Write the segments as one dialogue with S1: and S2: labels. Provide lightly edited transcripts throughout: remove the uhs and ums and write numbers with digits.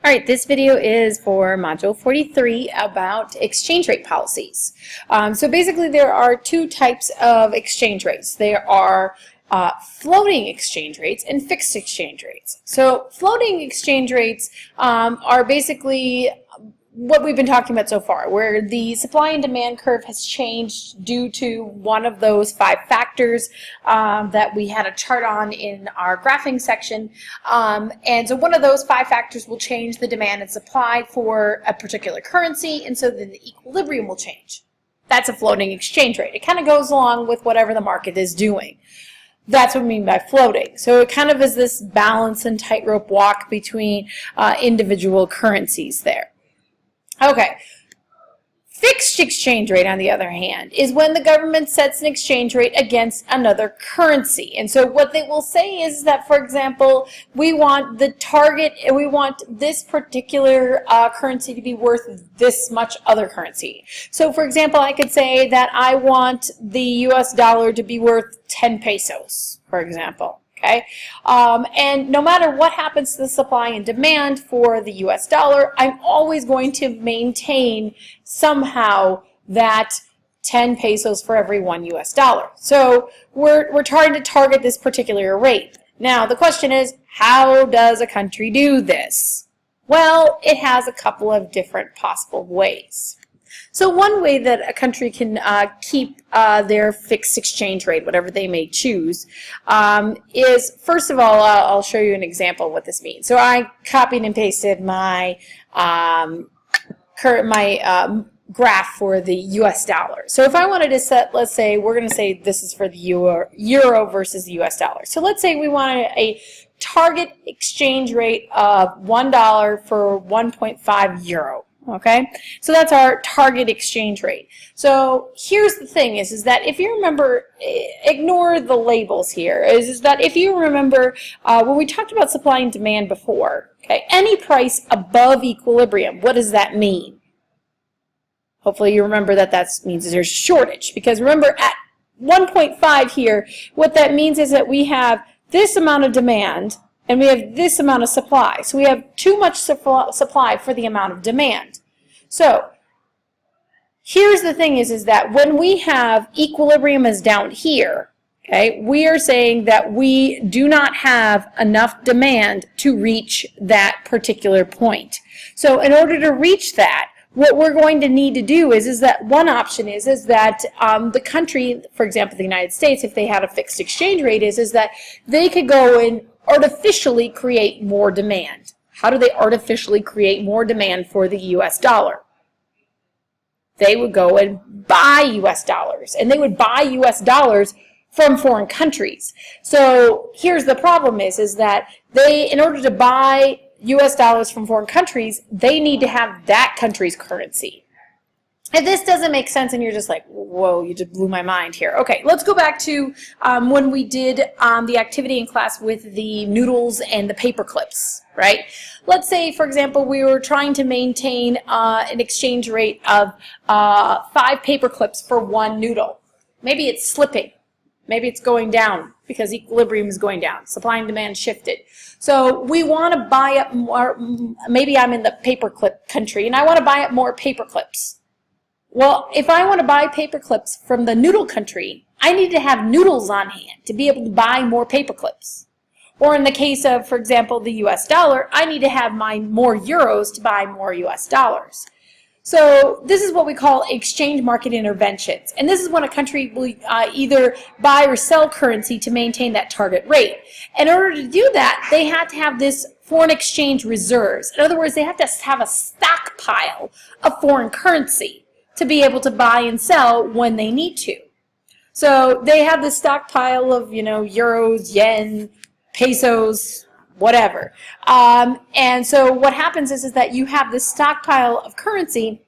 S1: All right, this video is for Module 43 about exchange rate policies. So basically there are two types of exchange rates. There are floating exchange rates and fixed exchange rates. So floating exchange rates are basically what we've been talking about so far, where the supply and demand curve has changed due to one of those 5 factors that we had a chart on in our graphing section. And so one of those 5 factors will change the demand and supply for a particular currency, and so then the equilibrium will change. That's a floating exchange rate. It kind of goes along with whatever the market is doing. That's what I mean by floating. So it kind of is this balance and tightrope walk between individual currencies there. Okay. Fixed exchange rate, on the other hand, is when the government sets an exchange rate against another currency. And so what they will say is that, for example, we want the target, we want this particular currency to be worth this much other currency. So, for example, I could say that I want the US dollar to be worth 10 pesos, for example. Okay, and no matter what happens to the supply and demand for the US dollar, I'm always going to maintain somehow that 10 pesos for every 1 US dollar. So we're trying to target this particular rate. Now the question is, how does a country do this? Well, it has a couple of different possible ways. So one way that a country can keep their fixed exchange rate, whatever they may choose, is, first of all, I'll show you an example of what this means. So I copied and pasted my graph for the US dollar. So if I wanted to set, let's say, we're going to say this is for the euro versus the US dollar. So let's say we wanted a target exchange rate of $1 for 1.5 euro. Okay, so that's our target exchange rate. So here's the thing is that if you remember, ignore the labels here, is that if you remember when we talked about supply and demand before, okay, any price above equilibrium, what does that mean? Hopefully you remember that means there's a shortage, because remember at 1.5 here, what that means is that we have this amount of demand and we have this amount of supply. So we have too much supply for the amount of demand. So here's the thing is that when we have equilibrium is down here, okay, we are saying that we do not have enough demand to reach that particular point. So in order to reach that, what we're going to need to do is that one option is that the country, for example, the United States, if they had a fixed exchange rate, is that they could go and artificially create more demand. How do they artificially create more demand for the US dollar? They would go and buy US dollars, and they would buy US dollars from foreign countries. So here's the problem is that they, in order to buy US dollars from foreign countries, they need to have that country's currency. If this doesn't make sense and you're just like, whoa, you just blew my mind here. Okay, let's go back to when we did the activity in class with the noodles and the paper clips, right? Let's say, for example, we were trying to maintain an exchange rate of 5 paper clips for 1 noodle. Maybe it's slipping. Maybe it's going down because equilibrium is going down. Supply and demand shifted. So we want to buy up more, maybe I'm in the paperclip country and I want to buy up more paper clips. Well, if I want to buy paper clips from the noodle country, I need to have noodles on hand to be able to buy more paper clips. Or in the case of, for example, the US dollar, I need to have more euros to buy more US dollars. So this is what we call exchange market interventions. And this is when a country will either buy or sell currency to maintain that target rate. In order to do that, they have to have this foreign exchange reserves. In other words, they have to have a stockpile of foreign currency to be able to buy and sell when they need to. So they have this stockpile of, euros, yen, pesos, whatever. And so what happens is that you have this stockpile of currency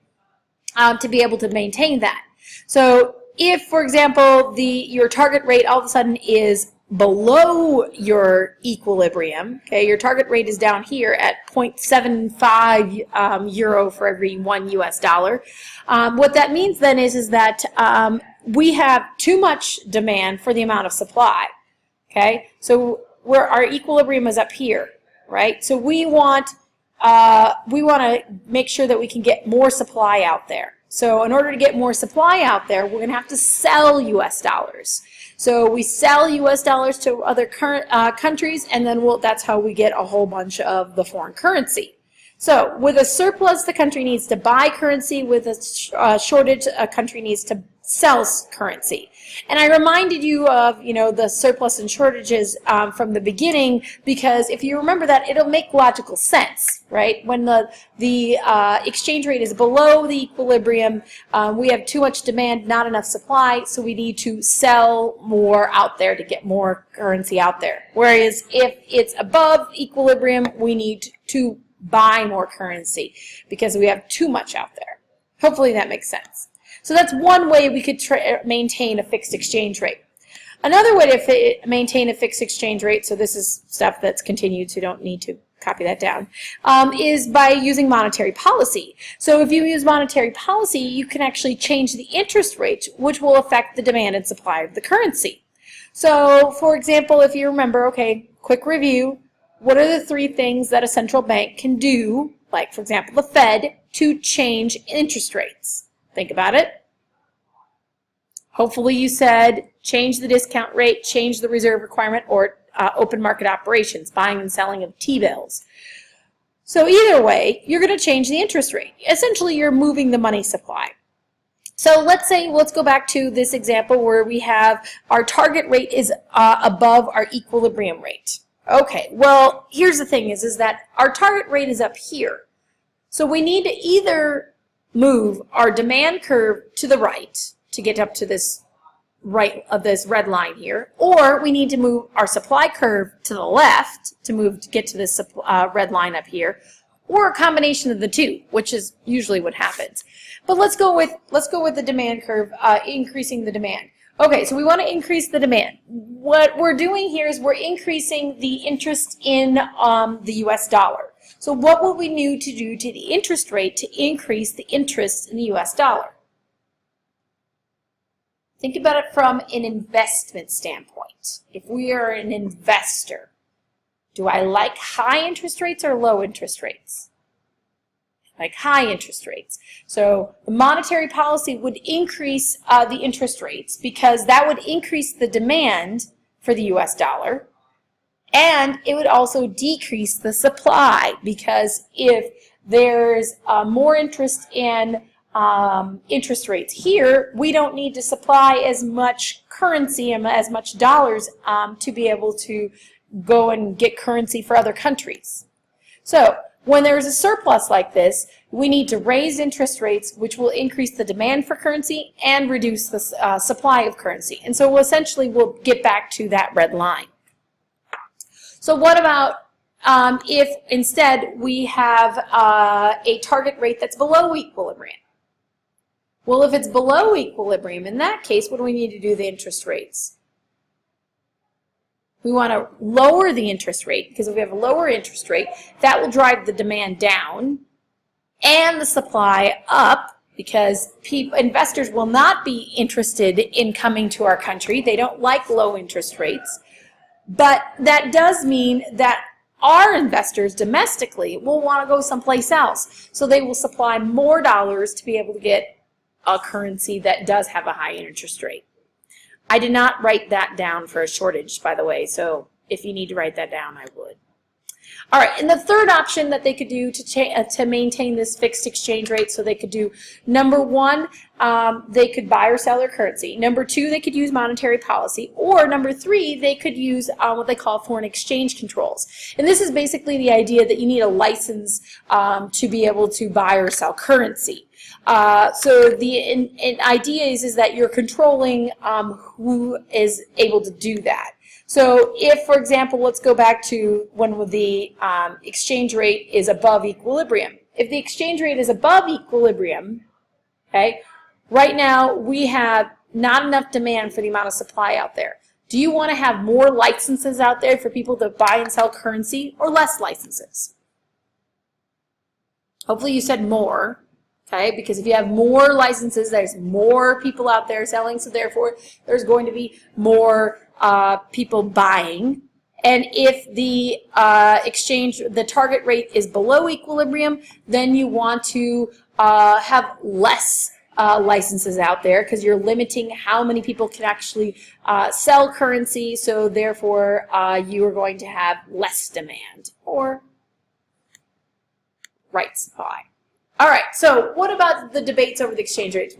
S1: to be able to maintain that. So if, for example, your target rate all of a sudden is below your equilibrium, okay, your target rate is down here at 0.75 euro for every 1 US dollar. What that means then is that we have too much demand for the amount of supply, okay? So our equilibrium is up here, right? So we want we want to make sure that we can get more supply out there. So in order to get more supply out there, we're going to have to sell U.S. dollars. So we sell U.S. dollars to other countries, and then that's how we get a whole bunch of the foreign currency. So with a surplus, the country needs to buy currency. With a shortage, a country needs to sell currency. And I reminded you of, the surplus and shortages from the beginning, because if you remember that, it'll make logical sense, right? When the exchange rate is below the equilibrium, we have too much demand, not enough supply, so we need to sell more out there to get more currency out there. Whereas if it's above equilibrium, we need to buy more currency because we have too much out there. Hopefully that makes sense. So that's one way we could maintain a fixed exchange rate. Another way to maintain a fixed exchange rate, so this is stuff that's continued, so you don't need to copy that down, is by using monetary policy. So if you use monetary policy, you can actually change the interest rate, which will affect the demand and supply of the currency. So for example, if you remember, okay, quick review, what are the 3 things that a central bank can do, like for example the Fed, to change interest rates? Think about it. Hopefully you said change the discount rate, change the reserve requirement, or open market operations, buying and selling of T-bills. So either way, you're going to change the interest rate. Essentially, you're moving the money supply. So let's go back to this example where we have our target rate is above our equilibrium rate. Okay, well, here's the thing is that our target rate is up here. So we need to either move our demand curve to the right to get up to this this red line here, or we need to move our supply curve to the left to get to this red line up here, or a combination of the two, which is usually what happens. But let's go with the demand curve, increasing the demand. Okay, so we want to increase the demand. What we're doing here is we're increasing the interest in the U.S. dollar. So what will we need to do to the interest rate to increase the interest in the U.S. dollar? Think about it from an investment standpoint. If we are an investor, do I like high interest rates or low interest rates? Like high interest rates. So the monetary policy would increase the interest rates because that would increase the demand for the U.S. dollar, and it would also decrease the supply because if there's more interest in interest rates here, we don't need to supply as much currency and as much dollars to be able to go and get currency for other countries. So when there's a surplus like this, we need to raise interest rates, which will increase the demand for currency and reduce the supply of currency. And so essentially we'll get back to that red line. So what about if instead we have a target rate that's below equilibrium? Well, if it's below equilibrium, in that case, what do we need to do the interest rates? We want to lower the interest rate, because if we have a lower interest rate, that will drive the demand down and the supply up, because investors will not be interested in coming to our country. They don't like low interest rates. But that does mean that our investors domestically will want to go someplace else. So they will supply more dollars to be able to get a currency that does have a high interest rate. I did not write that down for a shortage, by the way, so if you need to write that down, I would. All right, and the third option that they could do to maintain this fixed exchange rate, so they could do, number one, they could buy or sell their currency. Number two, they could use monetary policy. Or number three, they could use what they call foreign exchange controls. And this is basically the idea that you need a license to be able to buy or sell currency. So the idea is that you're controlling who is able to do that. So if, for example, let's go back to when the exchange rate is above equilibrium. If the exchange rate is above equilibrium, okay, right now we have not enough demand for the amount of supply out there. Do you want to have more licenses out there for people to buy and sell currency, or less licenses? Hopefully you said more. Okay, because if you have more licenses, there's more people out there selling, so therefore there's going to be more people buying. And if the the target rate is below equilibrium, then you want to have less licenses out there because you're limiting how many people can actually sell currency, so therefore you are going to have less demand or right supply. All right, so what about the debates over the exchange rates?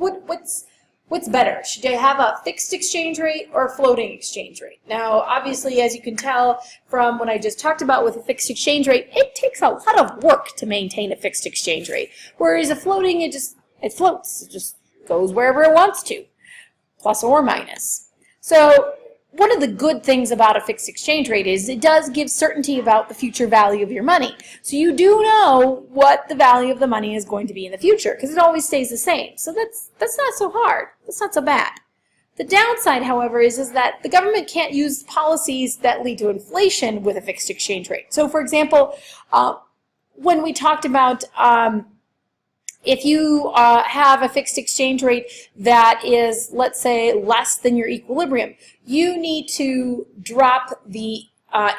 S1: What's better? Should you have a fixed exchange rate or a floating exchange rate? Now, obviously, as you can tell from what I just talked about with a fixed exchange rate, it takes a lot of work to maintain a fixed exchange rate. Whereas a floating, it floats. It just goes wherever it wants to, plus or minus. So one of the good things about a fixed exchange rate is it does give certainty about the future value of your money. So you do know what the value of the money is going to be in the future because it always stays the same. So that's not so hard. That's not so bad. The downside, however, is that the government can't use policies that lead to inflation with a fixed exchange rate. So for example, when we talked about if you have a fixed exchange rate that is, let's say, less than your equilibrium, you need to drop the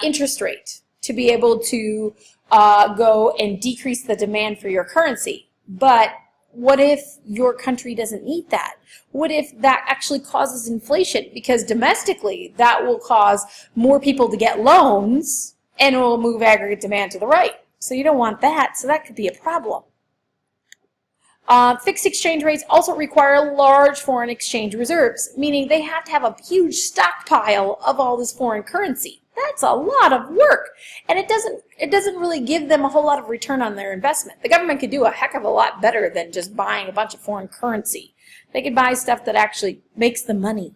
S1: interest rate to be able to go and decrease the demand for your currency. But what if your country doesn't need that? What if that actually causes inflation? Because domestically, that will cause more people to get loans and it will move aggregate demand to the right. So you don't want that, so that could be a problem. Fixed exchange rates also require large foreign exchange reserves, meaning they have to have a huge stockpile of all this foreign currency. That's a lot of work, and it doesn't really give them a whole lot of return on their investment. The government could do a heck of a lot better than just buying a bunch of foreign currency. They could buy stuff that actually makes them money.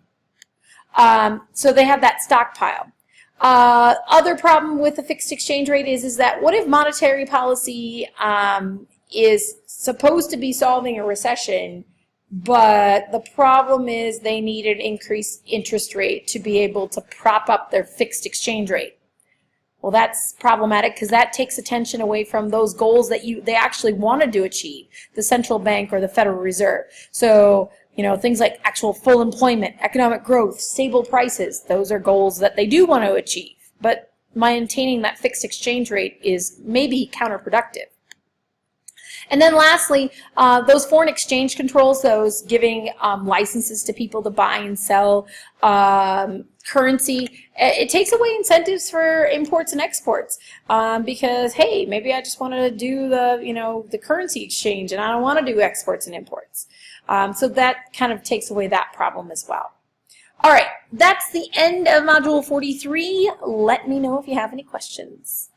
S1: So they have that stockpile. Other problem with the fixed exchange rate is that what if monetary policy is supposed to be solving a recession, but the problem is they need an increased interest rate to be able to prop up their fixed exchange rate. Well, that's problematic because that takes attention away from those goals that they actually wanted to achieve, the central bank or the Federal Reserve. So, you know, things like actual full employment, economic growth, stable prices, those are goals that they do want to achieve. But maintaining that fixed exchange rate is maybe counterproductive. And then lastly, those foreign exchange controls, those giving licenses to people to buy and sell currency, it takes away incentives for imports and exports because, hey, maybe I just want to do the currency exchange and I don't want to do exports and imports. So that kind of takes away that problem as well. All right, that's the end of Module 43. Let me know if you have any questions.